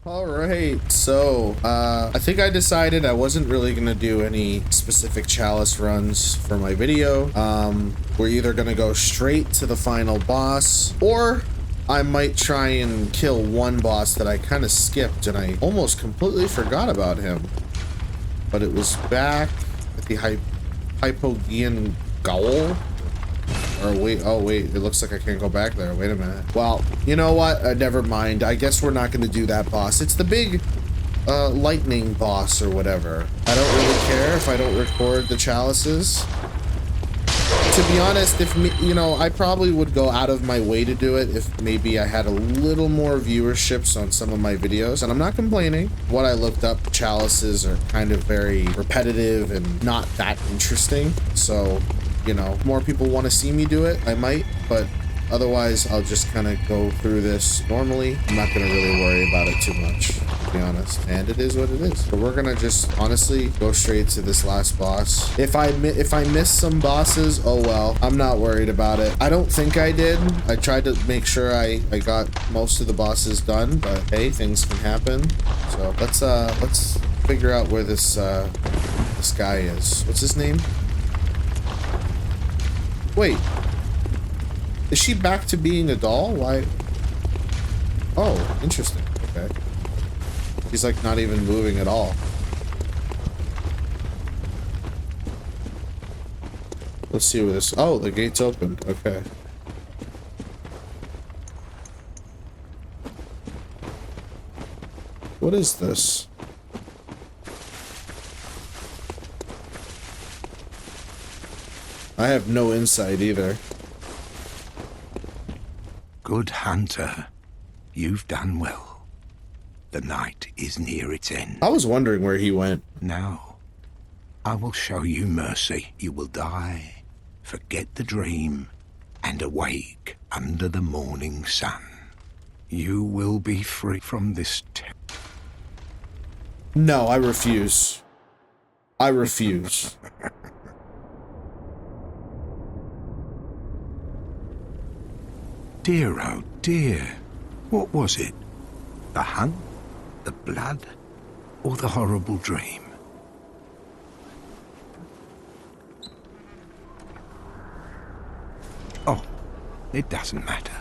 Alright, so I think I decided I wasn't really gonna do any specific chalice runs for my video. We're either gonna go straight to the final boss, or I might try and kill one boss that I kind of skipped and I almost completely forgot about him. But it was back at the Hypogean Gowl. Or wait, oh wait, it looks like I can't go back there. Wait a minute. Well, you know what? Never mind. I guess we're not going to do that boss. It's the big lightning boss or whatever. I don't really care if I don't record the chalices. To be honest, if you know, I probably would go out of my way to do it if maybe I had a little more viewerships on some of my videos, and I'm not complaining. What I looked up, chalices are kind of very repetitive and not that interesting. So, you know, more people want to see me do it, I might, but otherwise I'll just kind of go through this normally. I'm not going to really worry about it too much, to be honest, and it is what it is. So we're going to just honestly go straight to this last boss. If I miss some bosses, oh well, I'm not worried about it. I don't think I did. I tried to make sure I got most of the bosses done, but hey, things can happen. So let's figure out where this guy is. What's his name? Wait, is she back to being a doll? Why? Oh, interesting. Okay. He's like not even moving at all. Let's see where this. Oh, the gate's open. Okay. What is this? I have no insight either. Good hunter, you've done well. The night is near its end. I was wondering where he went. Now, I will show you mercy. You will die, forget the dream, and awake under the morning sun. You will be free from this No, I refuse. I refuse. Dear, oh dear. What was it? The hunt? The blood? Or the horrible dream? Oh, it doesn't matter.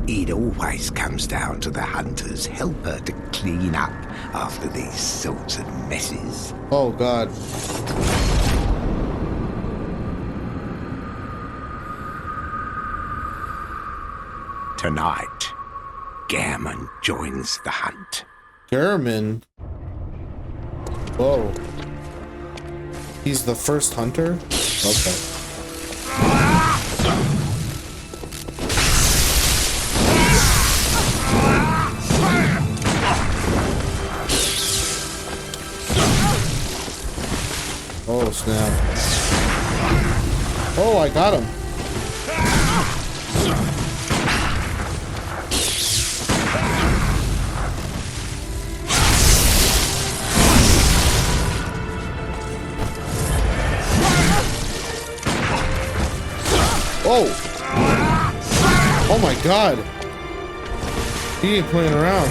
It always comes down to the hunter's helper to clean up after these sorts of messes. Oh, God. Tonight, Gehrman joins the hunt. Gehrman? Whoa. He's the first hunter? Okay. Oh, snap. Oh, I got him. Oh! Oh my God! He ain't playing around.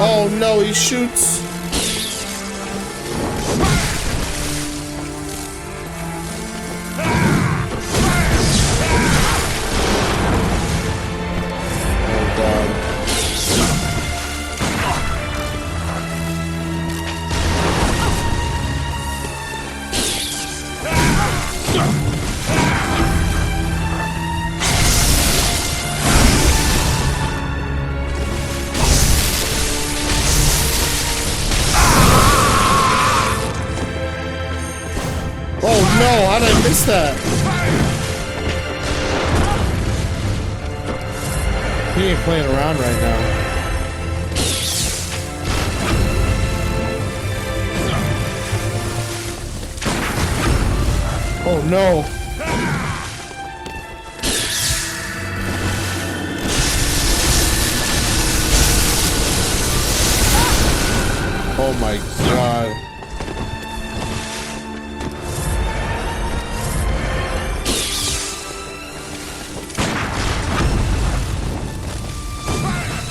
Oh no, he shoots. Oh God. How did I miss that? He ain't playing around right now. Oh no. Oh my god.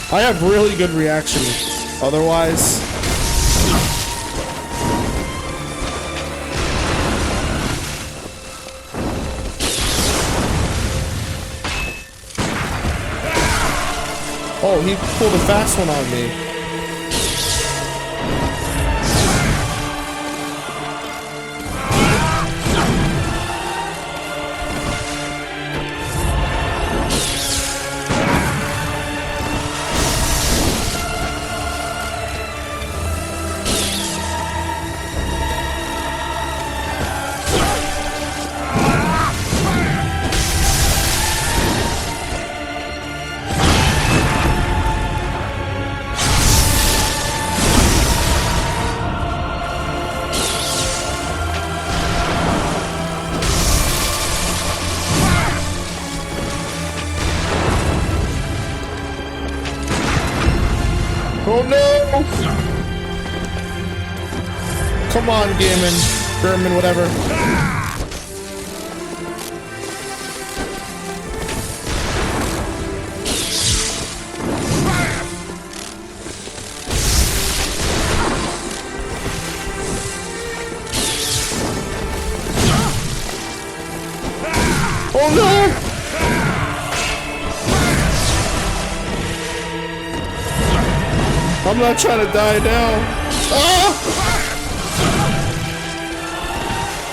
I have really good reaction. Otherwise, oh, he pulled a fast one on me. Oh no! Come on, Gehrman, whatever. Oh no! I'm not trying to die now. Ah!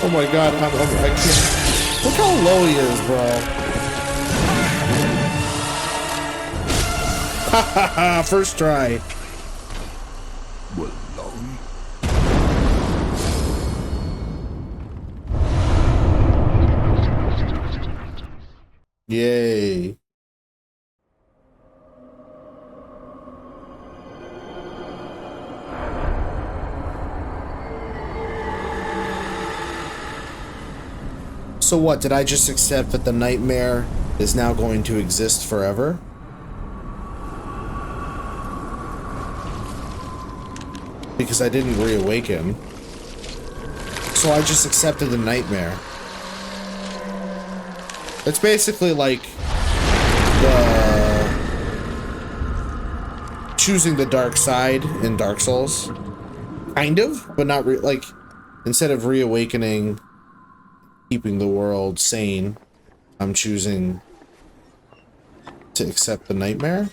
Oh my god, I can't. Look how low he is, bro. Ha ha ha, first try. Well, long. Yay. So what, did I just accept that the nightmare is now going to exist forever? Because I didn't reawaken. So I just accepted the nightmare. It's basically like the choosing the dark side in Dark Souls. Kind of, but not like instead of reawakening, keeping the world sane, I'm choosing to accept the nightmare.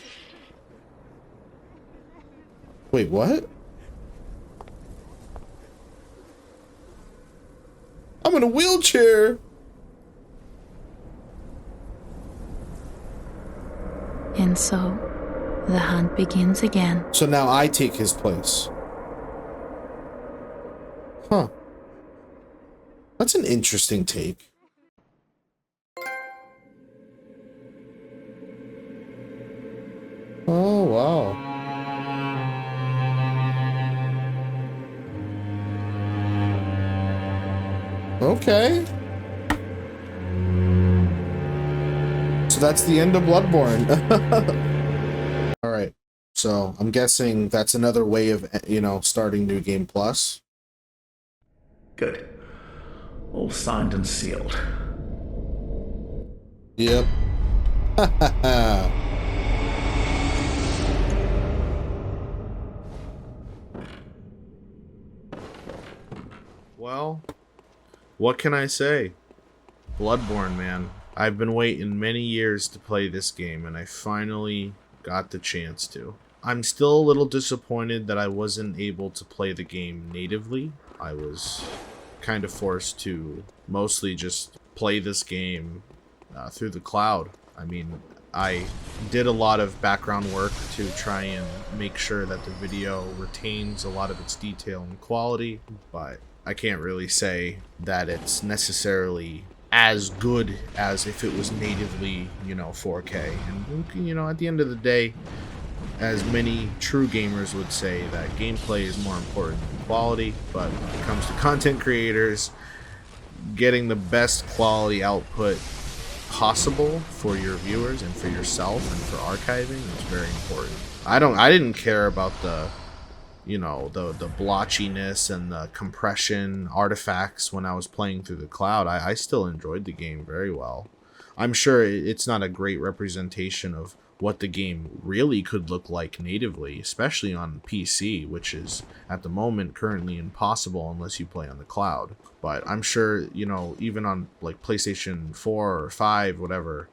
Wait, what? I'm in a wheelchair. And so, the hunt begins again. So now I take his place. Huh. That's an interesting take. Oh, wow. Okay. So that's the end of Bloodborne. All right. So I'm guessing that's another way of, you know, starting New Game Plus. Good. All signed and sealed. Yep. Well, what can I say? Bloodborne, man. I've been waiting many years to play this game, and I finally got the chance to. I'm still a little disappointed that I wasn't able to play the game natively. I was kind of forced to mostly just play this game through the cloud. I mean, I did a lot of background work to try and make sure that the video retains a lot of its detail and quality, but I can't really say that it's necessarily as good as if it was natively, 4K. And, at the end of the day, as many true gamers would say, that gameplay is more important than quality. But when it comes to content creators, getting the best quality output possible for your viewers and for yourself and for archiving is very important. I didn't care about the blotchiness and the compression artifacts when I was playing through the cloud. I still enjoyed the game very well. I'm sure it's not a great representation of what the game really could look like natively, especially on PC, which is at the moment currently impossible unless you play on the cloud. But I'm sure, even on like PlayStation 4 or 5, whatever,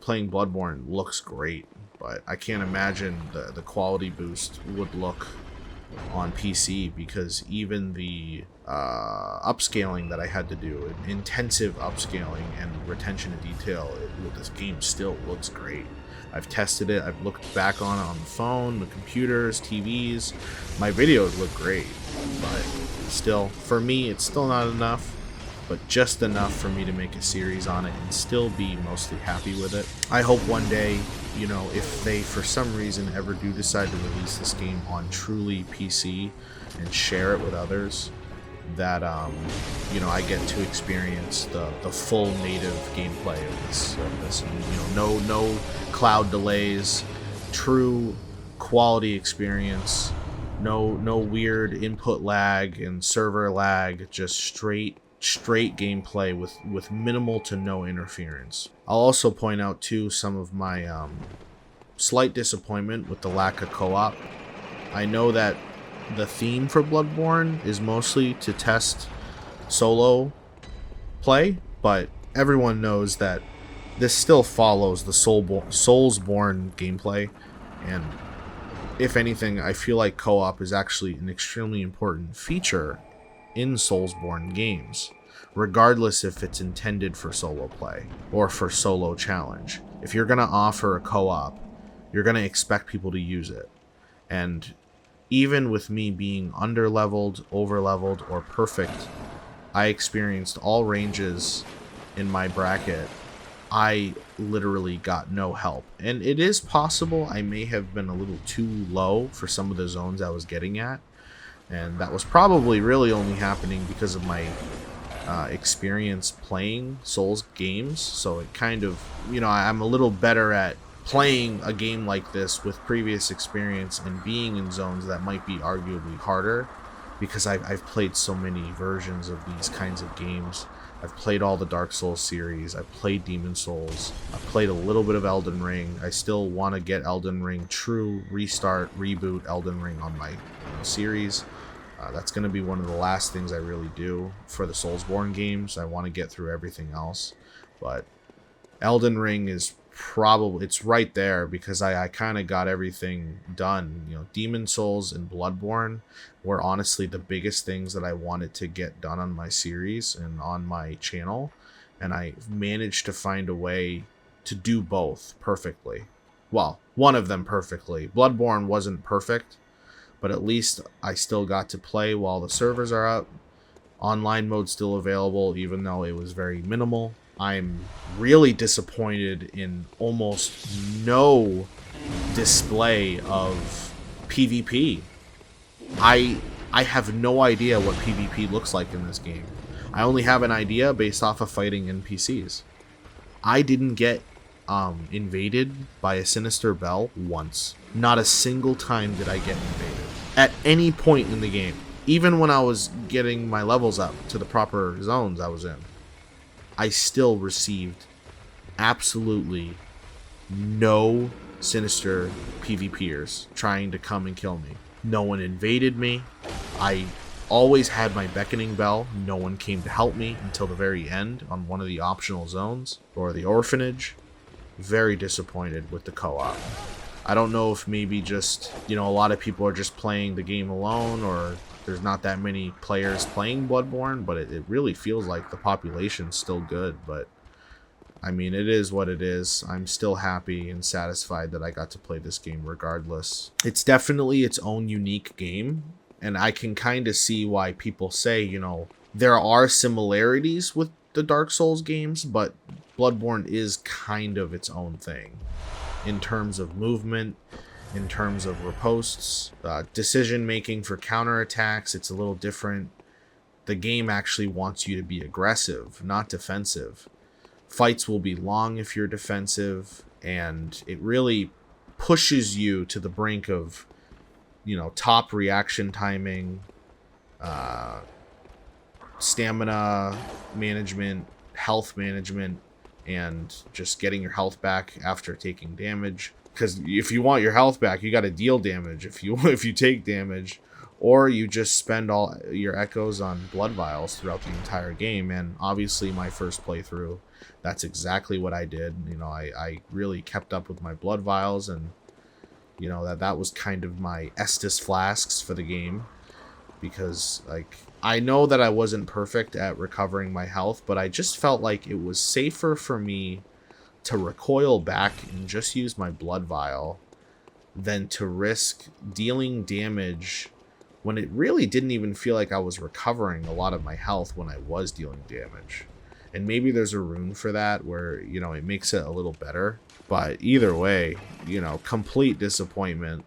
playing Bloodborne looks great. But I can't imagine the quality boost would look on PC, because even the upscaling that I had to do, intensive upscaling and retention of detail, this game still looks great. I've tested it, I've looked back on it on the phone, the computers, TVs. My videos look great, but still, for me, it's still not enough, but just enough for me to make a series on it and still be mostly happy with it. I hope one day, if they for some reason ever do decide to release this game on truly PC and share it with others, that I get to experience the full native gameplay of this, and, no cloud delays, true quality experience, no weird input lag and server lag, just straight gameplay with minimal to no interference. I'll also point out too some of my slight disappointment with the lack of co-op. I know that the theme for Bloodborne is mostly to test solo play, but everyone knows that this still follows the Soulsborne gameplay, and if anything, I feel like co-op is actually an extremely important feature in Soulsborne games, regardless if it's intended for solo play or for solo challenge. If you're going to offer a co-op, you're going to expect people to use it. And even with me being underleveled, overleveled, or perfect, I experienced all ranges in my bracket. I literally got no help. And it is possible I may have been a little too low for some of the zones I was getting at. And that was probably really only happening because of my experience playing Souls games. So it kind of, I'm a little better at playing a game like this with previous experience and being in zones that might be arguably harder, because I've played so many versions of these kinds of games. I've played all the Dark Souls series. I've played Demon Souls. I've played a little bit of Elden Ring. I still want to get Elden Ring, reboot Elden Ring on my series. That's going to be one of the last things I really do for the Soulsborne games. I want to get through everything else. But Elden Ring is it's right there, because I kind of got everything done. Demon Souls and Bloodborne were honestly the biggest things that I wanted to get done on my series and on my channel, and I managed to find a way to do both perfectly. Well, one of them perfectly. Bloodborne wasn't perfect, but at least I still got to play while the servers are up. Online mode still available, even though it was very minimal. I'm really disappointed in almost no display of PvP. I have no idea what PvP looks like in this game. I only have an idea based off of fighting NPCs. I didn't get invaded by a sinister bell once. Not a single time did I get invaded. At any point in the game. Even when I was getting my levels up to the proper zones I was in, I still received absolutely no sinister PvPers trying to come and kill me. No one invaded me. I always had my beckoning bell. No one came to help me until the very end on one of the optional zones, or the orphanage. Very disappointed with the co-op. I don't know if maybe just, a lot of people are just playing the game alone, or there's not that many players playing Bloodborne, but it really feels like the population's still good. But I mean, it is what it is. I'm still happy and satisfied that I got to play this game regardless. It's definitely its own unique game, And I can kind of see why people say, you know, there are similarities with the Dark Souls games, but Bloodborne is kind of its own thing in terms of movement, in terms of riposts, decision making for counterattacks. It's a little different. The game actually wants you to be aggressive, not defensive. Fights will be long if you're defensive, and it really pushes you to the brink of, you know, top reaction timing, stamina management, health management, and just getting your health back after taking damage. Because if you want your health back, you got to deal damage if you take damage, or you just spend all your echoes on blood vials throughout the entire game. And obviously my first playthrough, that's exactly what I did. You know, I really kept up with my blood vials, and you know, that was kind of my Estus flasks for the game, because like I know that I wasn't perfect at recovering my health, but I just felt like it was safer for me to recoil back and just use my blood vial than to risk dealing damage when it really didn't even feel like I was recovering a lot of my health when I was dealing damage. And maybe there's a rune for that where, you know, it makes it a little better. But either way, you know, complete disappointment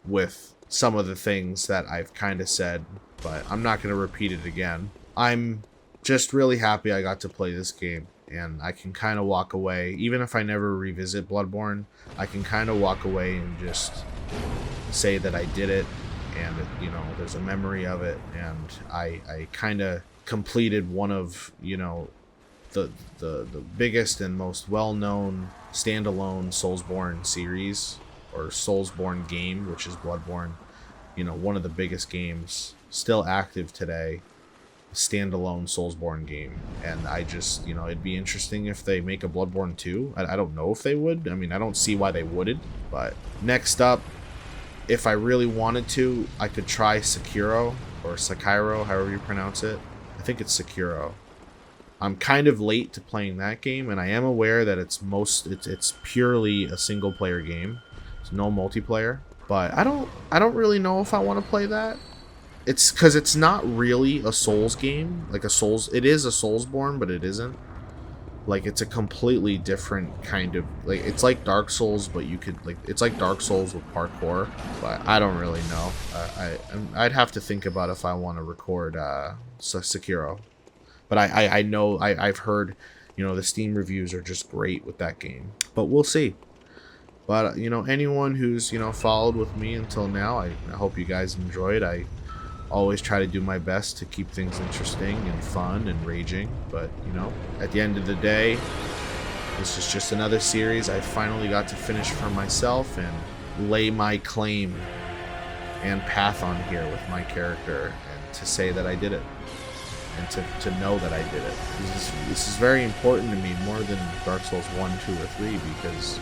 with some of the things that I've kind of said, but I'm not going to repeat it again. I'm just really happy I got to play this game, and I can kind of walk away, even if I never revisit Bloodborne, I can kind of walk away and just say that I did it, and, you know, there's a memory of it, and I kind of completed one of, you know, the biggest and most well-known standalone Soulsborne series, or Soulsborne game, which is Bloodborne. You know, one of the biggest games still active today, standalone Soulsborne game. And I just, you know, it'd be interesting if they make a Bloodborne 2. I don't know if they would. I mean, I don't see why they wouldn't. But next up, if I really wanted to, I could try Sekiro, or Sekiro, however you pronounce it. I think it's Sekiro. I'm kind of late to playing that game, and I am aware that it's purely a single player game. There's no multiplayer, but I don't really know if I want to play that. It's because it's not really a Souls game, like it is a Soulsborne, but it isn't. Like, it's a completely different kind of, like, it's like Dark Souls, but you could, like, it's like Dark Souls with parkour, but I don't really know. I'd have to think about if I want to record Sekiro. But I know, I've heard, you know, the Steam reviews are just great with that game. But we'll see. But, you know, anyone who's, you know, followed with me until now, I hope you guys enjoyed. I always try to do my best to keep things interesting and fun and raging. But, you know, at the end of the day, this is just another series I finally got to finish for myself and lay my claim and path on here with my character, and to say that I did it. And to know that I did it. This is very important to me, more than Dark Souls 1, 2, or 3, because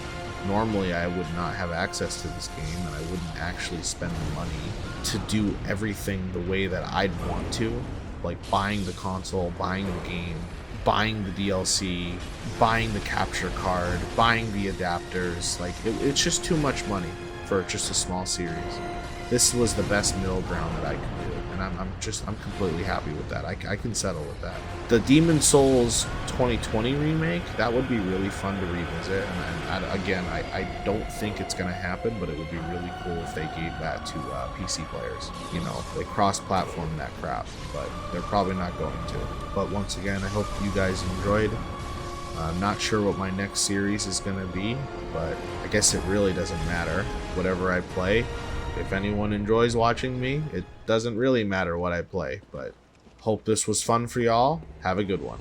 normally I would not have access to this game, and I wouldn't actually spend the money to do everything the way that I'd want to, like buying the console, buying the game, buying the DLC, buying the capture card, buying the adapters. Like, it's just too much money for just a small series. This was the best middle ground that I could do, and I'm completely happy with that. I can settle with that. The Demon Souls 2020 remake, that would be really fun to revisit, and again, I don't think it's going to happen, but it would be really cool if they gave that to PC players. You know, they cross-platform that crap, but they're probably not going to. But once again, I hope you guys enjoyed. I'm not sure what my next series is going to be, but I guess it really doesn't matter. Whatever I play, if anyone enjoys watching me, it doesn't really matter what I play. But hope this was fun for y'all. Have a good one.